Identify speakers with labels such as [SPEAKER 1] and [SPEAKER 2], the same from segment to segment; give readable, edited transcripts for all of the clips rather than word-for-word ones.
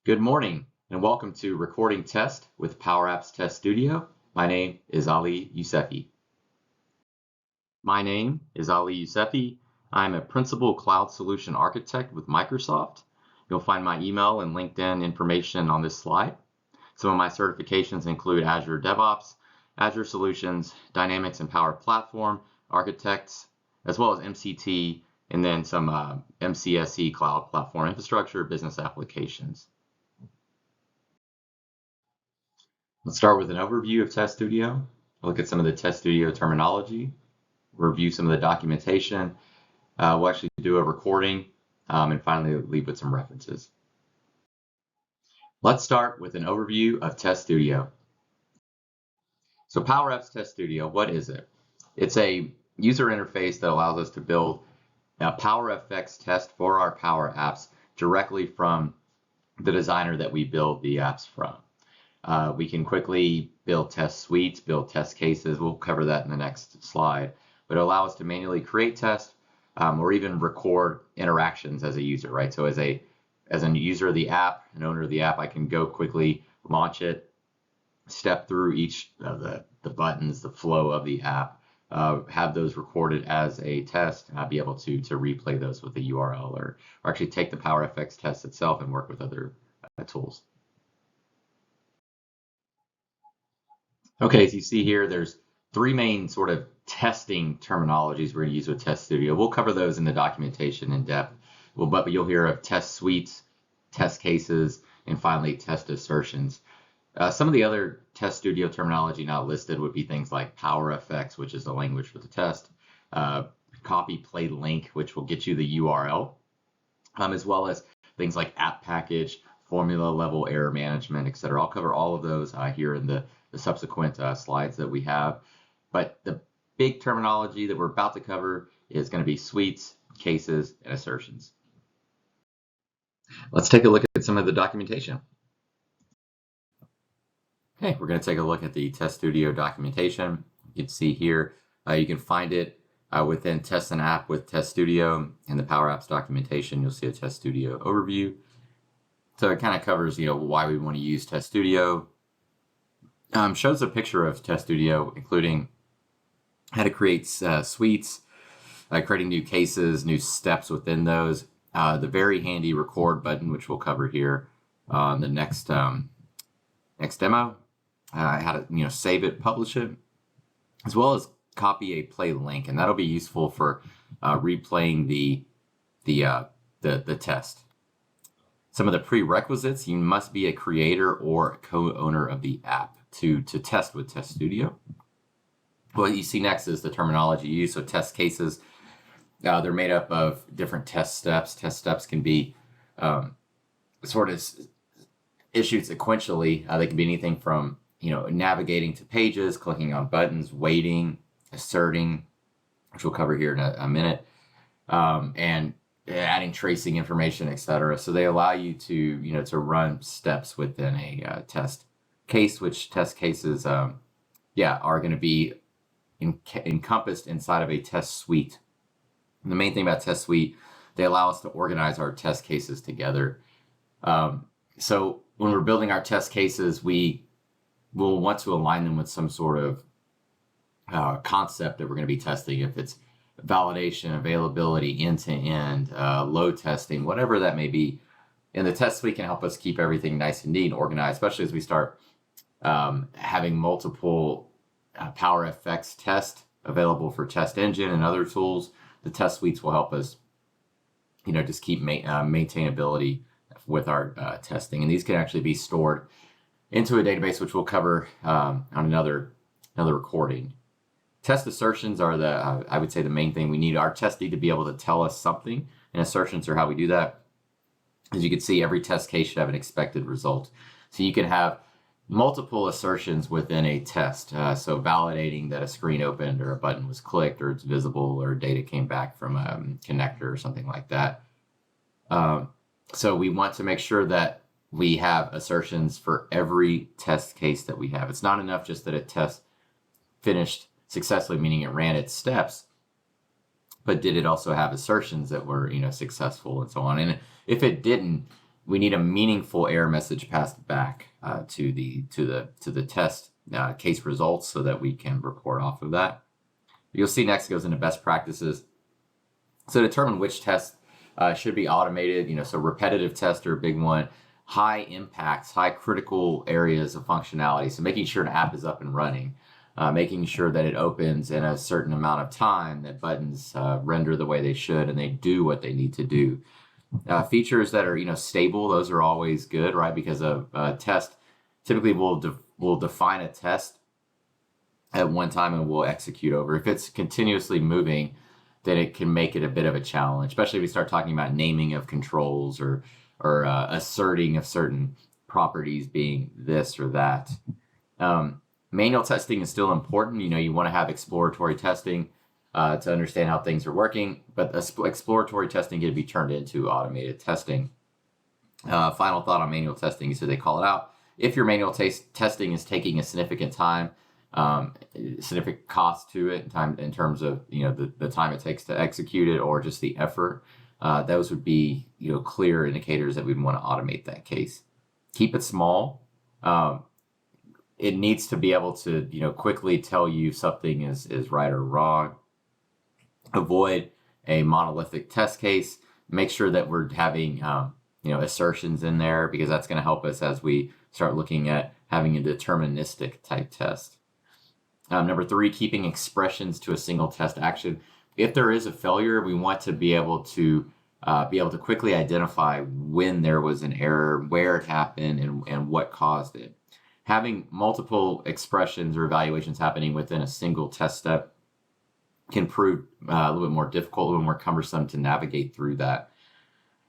[SPEAKER 1] Good morning and welcome to Recording Test with Power Apps Test Studio. My name is Ali Youssefi. I'm a Principal Cloud Solution Architect with Microsoft. You'll find my email and LinkedIn information on this slide. Some of my certifications include Azure DevOps, Azure Solutions, Dynamics and Power Platform, Architects, as well as MCT, and then some MCSE Cloud Platform Infrastructure Business Applications. Let's start with an overview of Test Studio, look at some of the Test Studio terminology, review some of the documentation. We'll actually do a recording, and finally leave with some references. Let's start with an overview of Test Studio. So Power Apps Test Studio, what is it? It's a user interface that allows us to build a Power Effects test for our Power Apps directly from the designer that we build the apps from. We can quickly build test suites, build test cases. We'll cover that in the next slide. But it'll allow us to manually create tests or even record interactions as a user, right? So as a user of the app, an owner of the app, I can go quickly launch it, step through each of the buttons, the flow of the app, have those recorded as a test, and I'll be able to replay those with a URL or actually take the Power Effects test itself and work with other tools. Okay, as you see here, there's three main sort of testing terminologies we're going to use with Test Studio. We'll cover those in the documentation in depth. But you'll hear of test suites, test cases, and finally test assertions. Some of the other Test Studio terminology not listed would be things like Power Effects, which is the language for the test, copy, play, link, which will get you the URL, as well as things like app package, formula level error management, etc. I'll cover all of those here in the subsequent slides that we have. But the big terminology that we're about to cover is going to be suites, cases, and assertions. Let's take a look at some of the documentation. Okay, we're going to take a look at the Test Studio documentation. You can see here, you can find it within Test an App with Test Studio. In the Power Apps documentation, you'll see a Test Studio overview. So it kind of covers, why we want to use Test Studio. Shows a picture of Test Studio, including how to create suites, creating new cases, new steps within those. The very handy record button, which we'll cover here on the next demo. How to save it, publish it, as well as copy a play link, and that'll be useful for replaying the test. Some of the prerequisites: you must be a creator or a co-owner of the app to test with Test Studio. What you see next is the terminology used. So test cases, they're made up of different test steps. Test steps can be sort of issued sequentially. They can be anything from navigating to pages, clicking on buttons, waiting, asserting, which we'll cover here in a minute, and adding tracing information, etc. So they allow you to run steps within a test case, which test cases are going to be encompassed inside of a test suite. And the main thing about test suite, they allow us to organize our test cases together. So when we're building our test cases, we will want to align them with some sort of concept that we're going to be testing. If it's validation, availability, end-to-end, load testing, whatever that may be. And the test suite can help us keep everything nice and neat and organized, especially as we start having multiple Power Effects tests available for Test Engine and other tools. The test suites will help us, just keep maintainability with our testing. And these can actually be stored into a database, which we'll cover on another recording. Test assertions are I would say the main thing. We need our test need to be able to tell us something, and assertions are how we do that. As you can see, every test case should have an expected result. So you can have multiple assertions within a test. So validating that a screen opened or a button was clicked or it's visible or data came back from a connector or something like that. So we want to make sure that we have assertions for every test case that we have. It's not enough just that a test finished successfully, meaning it ran its steps, but did it also have assertions that were successful and so on. And if it didn't, we need a meaningful error message passed back to the test case results so that we can report off of that. You'll see next goes into best practices. So determine which tests should be automated. So repetitive tests are a big one. High impacts, high critical areas of functionality. So making sure an app is up and running, making sure that it opens in a certain amount of time, that buttons render the way they should, and they do what they need to do. Features that are stable, those are always good, right? Because a test typically will define a test at one time and will execute over. If it's continuously moving, then it can make it a bit of a challenge, especially if we start talking about naming of controls or asserting of certain properties being this or that. Manual testing is still important. You want to have exploratory testing to understand how things are working, but exploratory testing can be turned into automated testing. Final thought on manual testing, so they call it out. If your manual testing is taking a significant time, significant cost to it, time in terms of the time it takes to execute it, or just the effort, those would be clear indicators that we'd want to automate that case. Keep it small. It needs to be able to quickly tell you something is right or wrong. Avoid a monolithic test case. Make sure that we're having assertions in there, because that's going to help us as we start looking at having a deterministic type test. Number 3, keeping expressions to a single test action. If there is a failure, we want to be able to quickly identify when there was an error, where it happened, and what caused it. Having multiple expressions or evaluations happening within a single test step can prove a little bit more difficult, a little more cumbersome to navigate through that.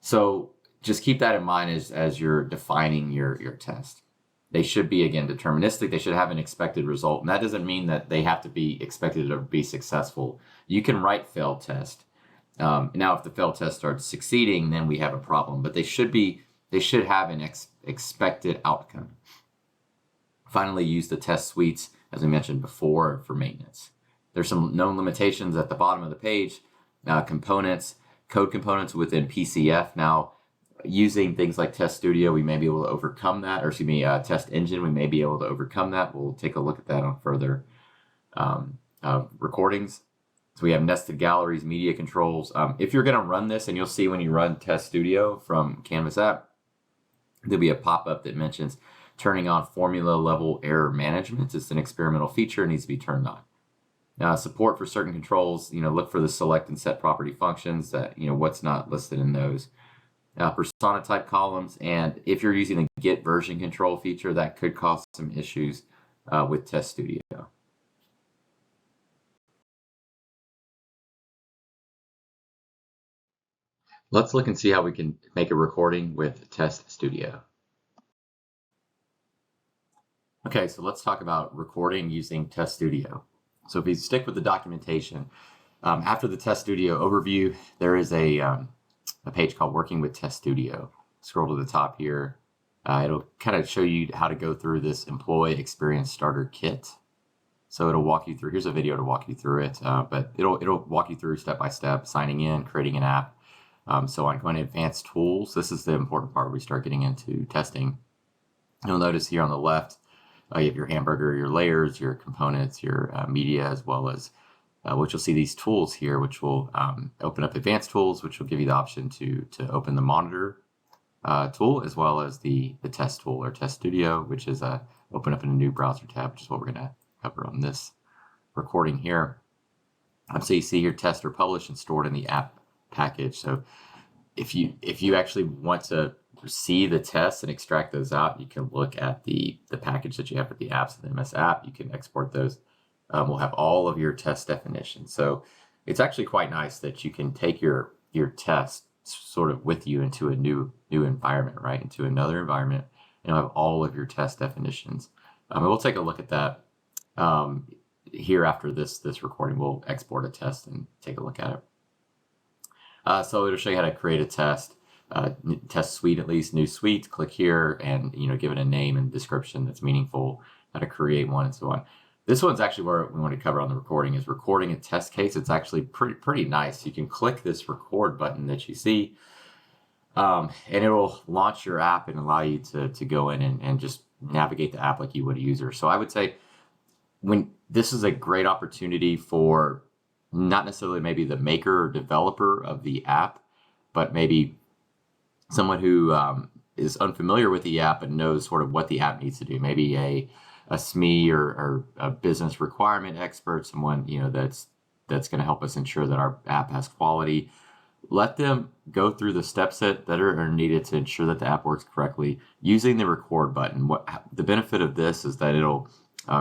[SPEAKER 1] So just keep that in mind as you're defining your test. They should be, again, deterministic. They should have an expected result. And that doesn't mean that they have to be expected to be successful. You can write failed test. Now, if the failed test starts succeeding, then we have a problem. But they should have an expected outcome. Finally, use the test suites, as we mentioned before, for maintenance. There's some known limitations at the bottom of the page. Components, code components within PCF. Now, using things like Test Studio, we may be able to overcome that, or Test Engine, we may be able to overcome that. We'll take a look at that on further recordings. So we have nested galleries, media controls. If you're going to run this, and you'll see when you run Test Studio from Canvas app, there'll be a pop-up that mentions turning on formula level error management. It's an experimental feature, it needs to be turned on. Support for certain controls, look for the select and set property functions, that what's not listed in those. Persona type columns, and if you're using the get version control feature, that could cause some issues with Test Studio. Let's look and see how we can make a recording with Test Studio. Okay, so let's talk about recording using Test Studio. So if we stick with the documentation, after the Test Studio overview, there is a page called Working with Test Studio. Scroll to the top here. It'll kind of show you how to go through this Employee Experience Starter Kit. So it'll walk you through, here's a video to walk you through it, but it'll walk you through step by step, signing in, creating an app, so on. Going to Advanced Tools. This is the important part where we start getting into testing. You'll notice here on the left, you have your hamburger, your layers, your components, your media, as well as which you'll see these tools here, which will open up Advanced Tools, which will give you the option to open the Monitor tool, as well as the Test tool, or Test Studio, which is open up in a new browser tab, which is what we're going to cover on this recording here. So you see here, tests are published and stored in the app package. So if you actually want to see the tests and extract those out, you can look at the package that you have with the apps in the MS app. You can export those. We'll have all of your test definitions. So it's actually quite nice that you can take your test sort of with you into a new environment, right? Into another environment, and you'll have all of your test definitions. And we'll take a look at that here after this recording. We'll export a test and take a look at it. So it'll show you how to create a test. Test suite, at least new suite. Click here and give it a name and description that's meaningful, how to create one, and so on. This one's actually where we want to cover on the recording, is recording a test case. It's actually pretty nice. You can click this record button that you see. And it'll launch your app and allow you to go in and just navigate the app like you would a user. So I would say when this is a great opportunity for not necessarily maybe the maker or developer of the app, but maybe someone who is unfamiliar with the app and knows sort of what the app needs to do. Maybe a SME or a business requirement expert, someone that's going to help us ensure that our app has quality. Let them go through the steps that are needed to ensure that the app works correctly using the record button. The benefit of this is that it'll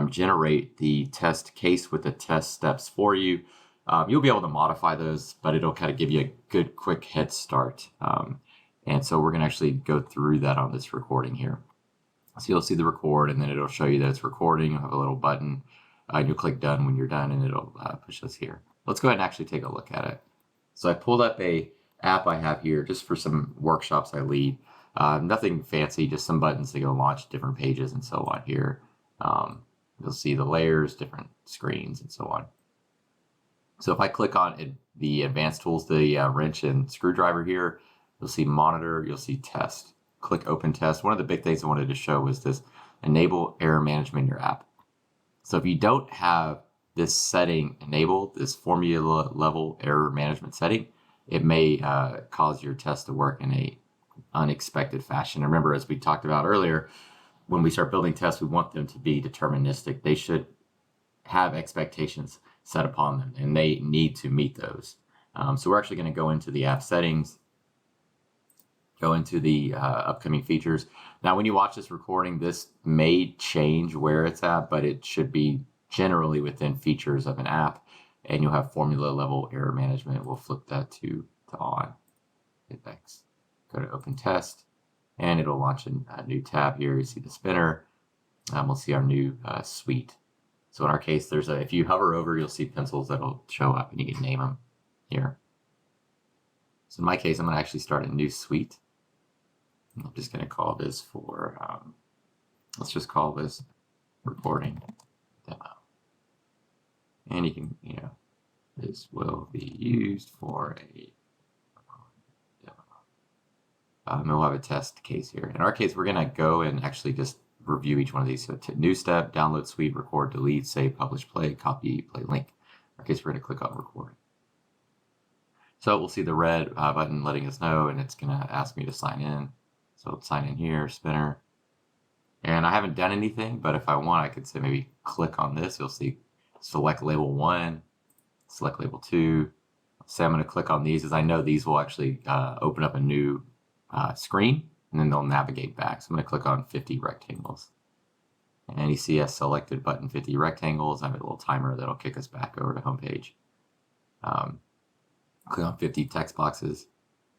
[SPEAKER 1] generate the test case with the test steps for you. You'll be able to modify those, but it'll kind of give you a good quick head start. And so we're going to actually go through that on this recording here. So you'll see the record, and then it'll show you that it's recording. You'll have a little button. You'll click done when you're done, and it'll push us here. Let's go ahead and actually take a look at it. So I pulled up a app I have here just for some workshops I lead. Nothing fancy, just some buttons to go launch different pages and so on here. You'll see the layers, different screens, and so on. So if I click on the advanced tools, the wrench and screwdriver here, you'll see monitor, you'll see test. Click open test. One of the big things I wanted to show was this enable error management in your app. So if you don't have this setting enabled, this formula level error management setting, it may cause your test to work in a unexpected fashion. Remember, as we talked about earlier, when we start building tests, we want them to be deterministic. They should have expectations set upon them, and they need to meet those. So we're actually going to go into the app settings, go into the upcoming features. Now, when you watch this recording, this may change where it's at, but it should be generally within features of an app, and you'll have formula level error management. We'll flip that to on. Hit X. Go to open test, and it'll launch a new tab here. You see the spinner. We'll see our new suite. So in our case, if you hover over, you'll see pencils that'll show up, and you can name them here. So in my case, I'm going to actually start a new suite. I'm just going to call this let's just call this recording demo. And you can, this will be used for a demo. And we'll have a test case here. In our case, we're going to go and actually just review each one of these. So new step, download suite, record, delete, save, publish, play, copy, play link. In our case, we're going to click on record. So we'll see the red button letting us know, and it's going to ask me to sign in. So let's sign in here, spinner. And I haven't done anything, but if I want, I could say maybe click on this. You'll see select label 1, select label 2. Say I'm going to click on these, as I know these will actually open up a new screen, and then they'll navigate back. So I'm going to click on 50 rectangles. And you see I selected button 50 rectangles. I have a little timer that'll kick us back over to homepage. Click on 50 text boxes.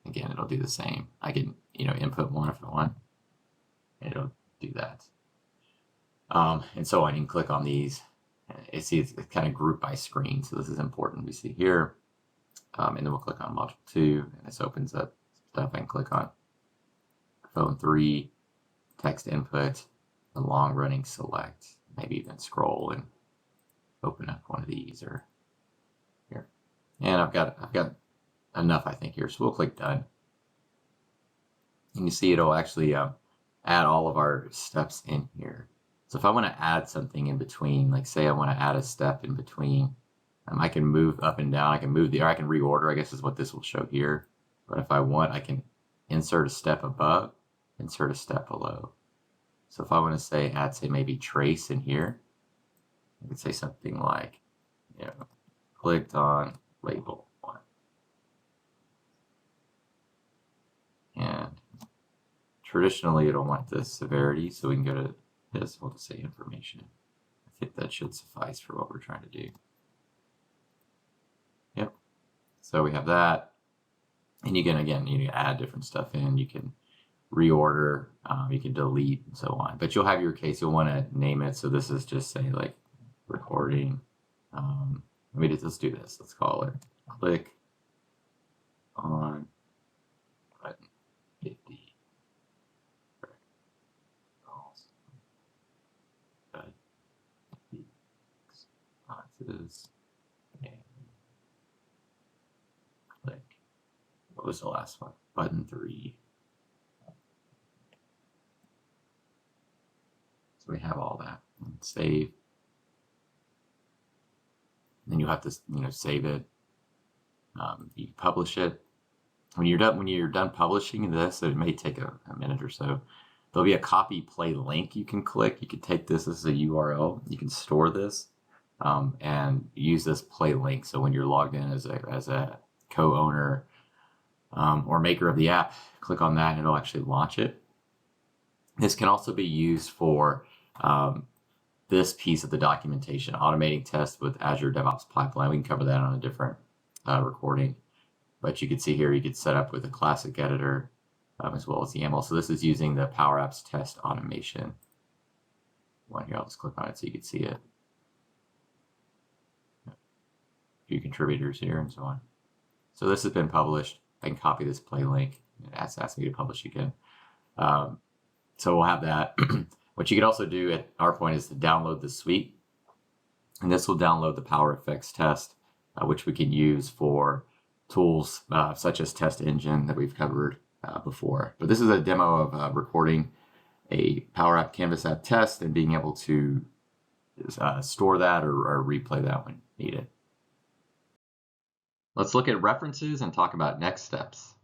[SPEAKER 1] Again, it'll do the same. I can, input one if I want, and it'll do that. And so I can click on these. It's kind of grouped by screen, so this is important. We see here, and then we'll click on module 2, and this opens up stuff I can click on. Phone 3, text input, the long running select, maybe even scroll and open up one of these or here. And I've got enough, I think, here. So we'll click done. And you see it'll actually add all of our steps in here. So if I want to add something in between, like say I want to add a step in between, I can move up and down. I can move or I can reorder, I guess is what this will show here. But if I want, I can insert a step above, insert a step below. So if I want to add maybe trace in here, I could say something like, clicked on label 1. And traditionally it'll want the severity, so we can go to this, we'll just say information. I think that should suffice for what we're trying to do. Yep. So we have that. And you can, again, you can add different stuff in. You can reorder, you can delete, and so on. But you'll have your case, you'll want to name it. So this is just say like recording. Let's do this. Let's call it click on button 50. And click. What was the last one? Button 3. So we have all that. Save. Then you have to, save it. You publish it. When you're done publishing this, it may take a minute or so. There'll be a copy play link you can click. You can take this as a URL. You can store this and use this play link. So when you're logged in as a co-owner or maker of the app, click on that and it'll actually launch it. This can also be used for this piece of the documentation, automating tests with Azure DevOps Pipeline. We can cover that on a different recording. But you can see here, you could set up with a classic editor as well as the YAML. So this is using the Power Apps test automation one here. I'll just click on it so you can see it. A few contributors here and so on. So this has been published. I can copy this play link. It asks me to publish again. So we'll have that. What you can also do at our point is to download the suite. And this will download the Power Effects test, which we can use for tools such as Test Engine that we've covered before. But this is a demo of recording a Power App Canvas app test and being able to store that or replay that when needed. Let's look at references and talk about next steps.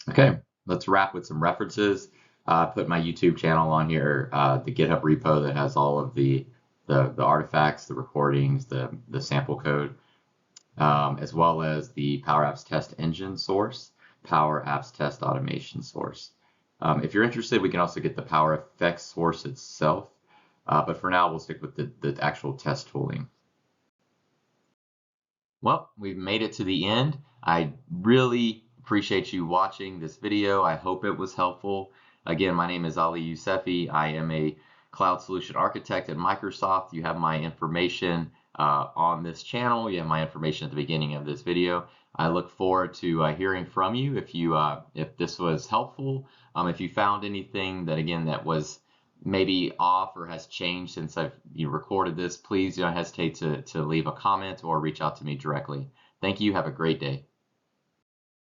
[SPEAKER 1] Okay, let's wrap with some references. Put my YouTube channel on here, the GitHub repo that has all of the artifacts, the recordings, the sample code, as well as the Power Apps Test Engine source, Power Apps Test Automation source. If you're interested, we can also get the Power Effects source itself, but for now, we'll stick with the actual test tooling. Well, we've made it to the end. I really appreciate you watching this video. I hope it was helpful. Again, my name is Ali Youssefi. I am a cloud solution architect at Microsoft. You have my information on this channel. You have my information at the beginning of this video. I look forward to hearing from you if this was helpful. If you found anything that was maybe off or has changed since I've recorded this, please don't hesitate to leave a comment or reach out to me directly. Thank you. Have a great day.